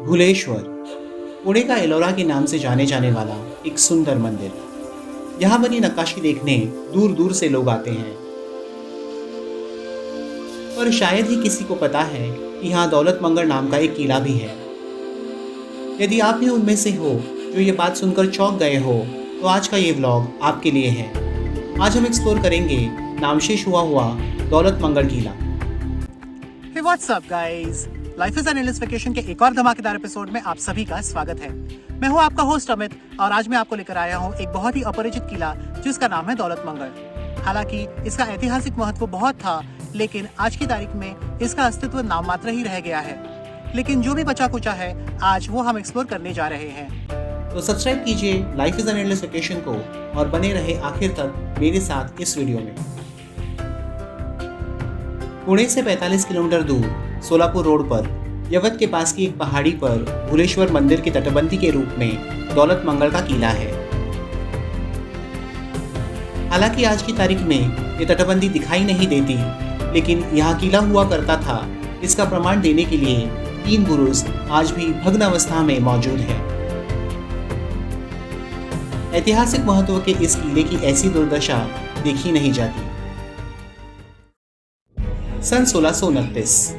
भुलेश्वर पुणे का एलोरा के नाम से जाने जाने वाला एक सुंदर मंदिर। यहाँ बनी नक्काशी देखने दूर दूर से लोग आते हैं, पर शायद ही किसी को पता है कि यहाँ दौलत मंगल नाम का एक किला भी है। यदि आप भी उनमें से हो जो ये बात सुनकर चौंक गए हो, तो आज का ये व्लॉग आपके लिए है। आज हम एक्सप्लोर करेंगे नामशेष हुआ दौलत मंगल किला। Hey, what's up, guys? Life is an endless vacation के एक और धमाकेदार एपिसोड में आप सभी का स्वागत है। मैं हूं आपका होस्ट अमित और आज मैं आपको लेकर आया हूं एक बहुत ही अपरिचित किला जिसका नाम है दौलत मंगल। हालांकि इसका ऐतिहासिक महत्व बहुत था, लेकिन आज की तारीख में इसका अस्तित्व नाम मात्र ही रह गया है। लेकिन जो भी बचा कुचा है, आज वो हम एक्सप्लोर करने जा रहे हैं। तो सब्सक्राइब कीजिए life is an endless vacation को और बने रहे आखिर तक मेरे साथ इस वीडियो में। पुणे से 45 किलोमीटर दूर सोलापुर रोड पर यवत के पास की एक पहाड़ी पर भुलेश्वर मंदिर की तटबंदी के रूप में दौलत मंगल का किला है। हालांकि आज की तारीख में ये तटबंदी दिखाई नहीं देती, लेकिन यहाँ किला हुआ करता था, इसका प्रमाण देने के लिए 3 बुरुज आज भी भग्न अवस्था में मौजूद है। ऐतिहासिक महत्व के इस किले की ऐसी दुर्दशा देखी नहीं जाती। सन 1629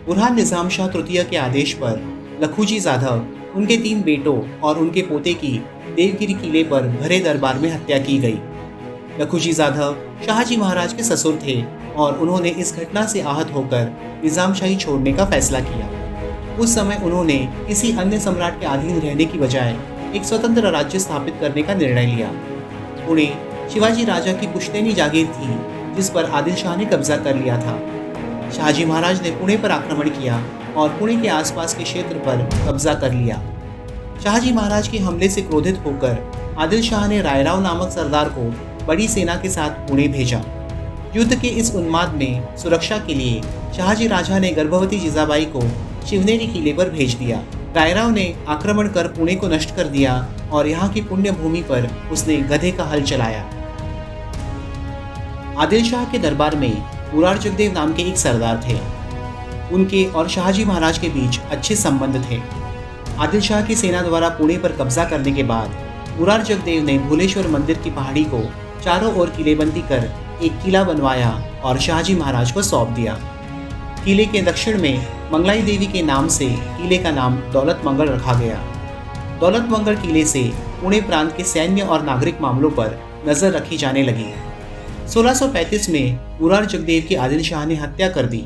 बुरहान निजाम शाह तृतीय के आदेश पर लखुजी जाधव, उनके 3 बेटों और उनके पोते की देवगिरी किले पर भरे दरबार में हत्या की गई। लखुजी जाधव शाहजी महाराज के ससुर थे और उन्होंने इस घटना से आहत होकर निजामशाही छोड़ने का फैसला किया। उस समय उन्होंने किसी अन्य सम्राट के अधीन रहने की बजाय एक स्वतंत्र राज्य स्थापित करने का निर्णय लिया। पुणे शिवाजी राजा की पुश्तैनी जागीर थी, जिस पर आदिल शाह ने कब्जा कर लिया था। शाहजी महाराज ने पुणे पर आक्रमण किया और पुणे के आसपास के क्षेत्र पर कब्जा कर लिया। शाहजी महाराज के हमले से क्रोधित होकर आदिल शाह ने रायराव नामक सरदार को बड़ी सेना के साथ पुणे भेजा। युद्ध के इस उन्माद में सुरक्षा के लिए शाहजी राजा ने गर्भवती जीजाबाई को शिवनेरी किले पर भेज दिया। रायराव ने आक्रमण कर पुणे को नष्ट कर दिया और यहाँ की पुण्य भूमि पर उसने गधे का हल चलाया। आदिल शाह के दरबार में मुरार जगदेव नाम के एक सरदार थे। उनके और शाहजी महाराज के बीच अच्छे संबंध थे। आदिल शाह की सेना द्वारा पुणे पर कब्जा करने के बाद मुरार जगदेव ने भुलेश्वर मंदिर की पहाड़ी को चारों ओर किलेबंदी कर एक किला बनवाया और शाहजी महाराज को सौंप दिया। किले के दक्षिण में मंगलाई देवी के नाम से किले का नाम दौलत मंगल रखा गया। दौलत मंगल किले से पुणे प्रांत के सैन्य और नागरिक मामलों पर नजर रखी जाने लगी। 1635 में मुरार जगदेव की आदिल शाह ने हत्या कर दी।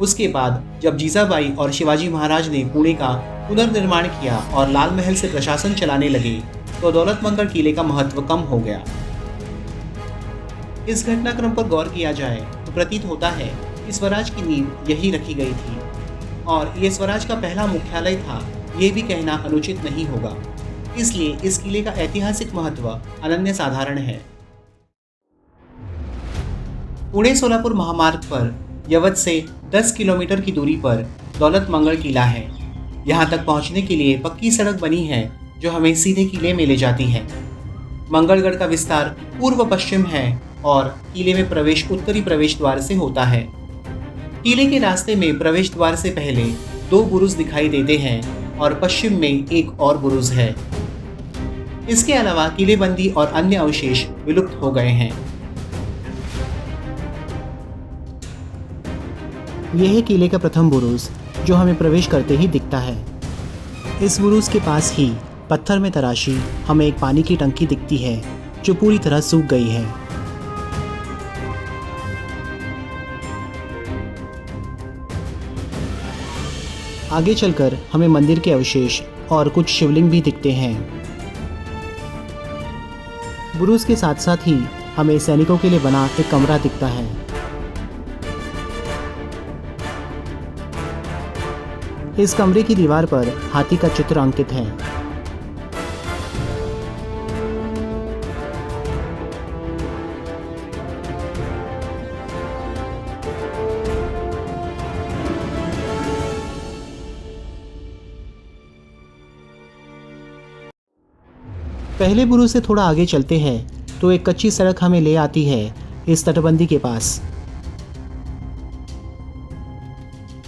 उसके बाद जब जीजाबाई और शिवाजी महाराज ने पुणे का पुनर्निर्माण किया और लाल महल से प्रशासन चलाने लगे, तो दौलत मंगल किले का महत्व कम हो गया। इस घटनाक्रम पर गौर किया जाए तो प्रतीत होता है कि स्वराज की नींव यही रखी गई थी और ये स्वराज का पहला मुख्यालय था, ये भी कहना अनुचित नहीं होगा। इसलिए इस किले का ऐतिहासिक महत्व अनन्य साधारण है। पुणे सोलापुर महामार्ग पर यवत से 10 किलोमीटर की दूरी पर दौलत मंगल किला है। यहाँ तक पहुँचने के लिए पक्की सड़क बनी है जो हमें सीधे किले में ले जाती है। मंगलगढ़ का विस्तार पूर्व पश्चिम है और किले में प्रवेश उत्तरी प्रवेश द्वार से होता है। किले के रास्ते में प्रवेश द्वार से पहले 2 बुरुज दिखाई देते हैं और पश्चिम में एक और बुरुज है। इसके अलावा किलेबंदी और अन्य अवशेष विलुप्त हो गए हैं। यह है किले का प्रथम बुरुज जो हमें प्रवेश करते ही दिखता है। इस बुरुज के पास ही पत्थर में तराशी हमें एक पानी की टंकी दिखती है जो पूरी तरह सूख गई है। आगे चलकर हमें मंदिर के अवशेष और कुछ शिवलिंग भी दिखते हैं। बुरुज के साथ साथ ही हमें सैनिकों के लिए बना एक कमरा दिखता है। इस कमरे की दीवार पर हाथी का चित्र अंकित है। पहले बुरुज से थोड़ा आगे चलते हैं तो एक कच्ची सड़क हमें ले आती है इस तटबंदी के पास।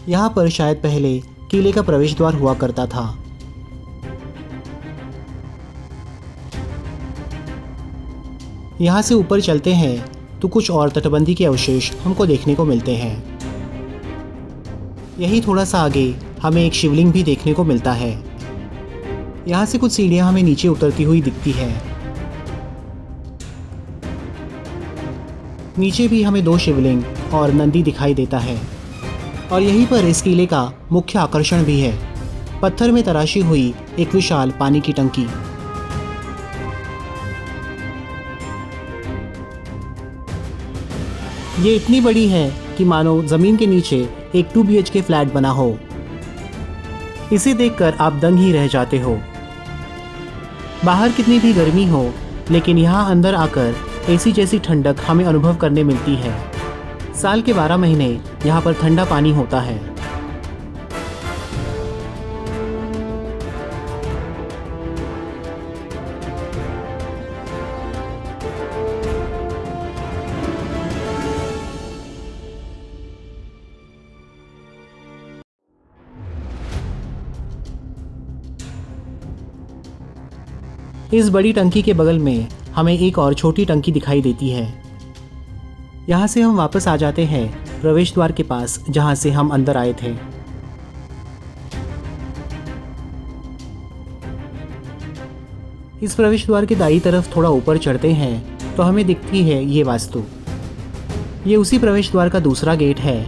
यहाँ पर शायद पहले किले का प्रवेश द्वार हुआ करता था। यहाँ से ऊपर चलते हैं तो कुछ और तटबंदी के अवशेष हमको देखने को मिलते हैं। यही थोड़ा सा आगे हमें एक शिवलिंग भी देखने को मिलता है। यहाँ से कुछ सीढ़ियाँ हमें नीचे उतरती हुई दिखती है। नीचे भी हमें 2 शिवलिंग और नंदी दिखाई देता है और यहीं पर इस किले का मुख्य आकर्षण भी है, पत्थर में तराशी हुई एक विशाल पानी की टंकी। ये इतनी बड़ी है कि मानो जमीन के नीचे एक 2 BHK फ्लैट बना हो। इसे देखकर आप दंग ही रह जाते हो। बाहर कितनी भी गर्मी हो, लेकिन यहाँ अंदर आकर एसी जैसी ठंडक हमें अनुभव करने मिलती है। साल के 12 महीने यहाँ पर ठंडा पानी होता है। इस बड़ी टंकी के बगल में हमें एक और छोटी टंकी दिखाई देती है। यहाँ से हम वापस आ जाते हैं प्रवेश द्वार के पास, जहाँ से हम अंदर आए थे। इस प्रवेश द्वार के दाईं तरफ थोड़ा ऊपर चढ़ते हैं तो हमें दिखती है ये वास्तु। ये उसी प्रवेश द्वार का दूसरा गेट है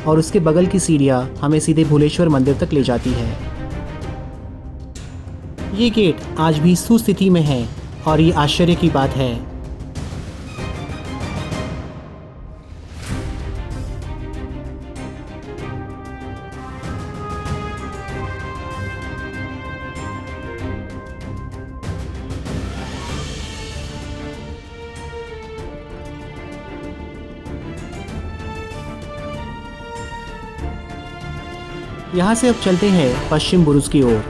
और उसके बगल की सीढ़ियाँ हमें सीधे भूलेश्वर मंदिर तक ले जाती है। ये गेट आज भी सुस्थिति में है और ये आश्चर्य की बात है। यहाँ से अब चलते हैं पश्चिम बुरुज की ओर।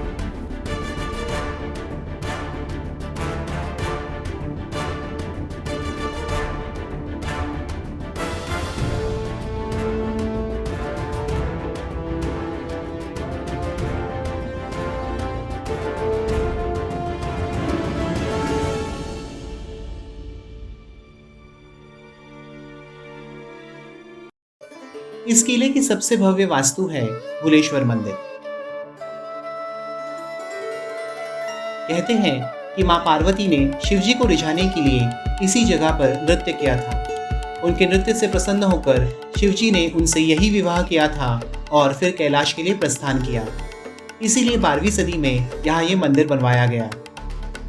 इस किले की सबसे भव्य वास्तु है भूलेश्वर मंदिर। कहते हैं कि मां पार्वती ने शिवजी को रिझाने के लिए इसी जगह पर नृत्य किया था। उनके नृत्य से प्रसन्न होकर शिवजी ने उनसे यही विवाह किया था और फिर कैलाश के लिए प्रस्थान किया। इसीलिए 12वीं सदी में यहाँ ये मंदिर बनवाया गया।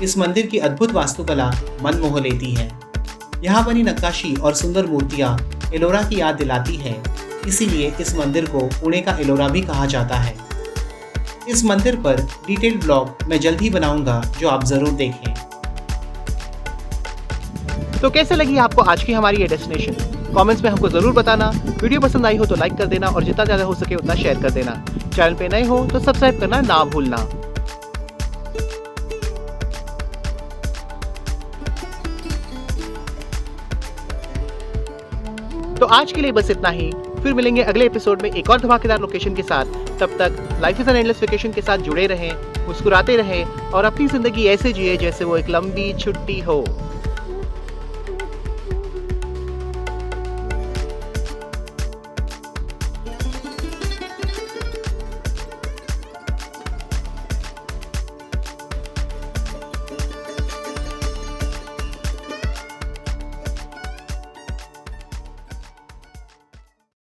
इस मंदिर की अद्भुत वास्तुकला मन मोह लेती है। यहाँ बनी नक्काशी और सुंदर मूर्तियाँ एलोरा की याद दिलाती है। इसीलिए इस मंदिर को पुणे का एलोरा भी कहा जाता है। इस मंदिर पर डिटेल्ड ब्लॉग मैं जल्द ही बनाऊंगा, जो आप जरूर देखें। तो कैसे लगी आपको आज की हमारी ये डेस्टिनेशन? कमेंट्स में हमको जरूर बताना। वीडियो पसंद आई हो तो लाइक कर देना और जितना ज़्यादा हो सके उतना शेयर कर देना। चैनल पे नए हो तो सब्सक्राइब करना ना भूलना। तो आज के लिए बस इतना ही। फिर मिलेंगे अगले एपिसोड में एक और धमाकेदार लोकेशन के साथ। तब तक life is an endless vacation के साथ जुड़े रहें, मुस्कुराते रहें और अपनी जिंदगी ऐसे जिए जैसे वो एक लंबी छुट्टी हो।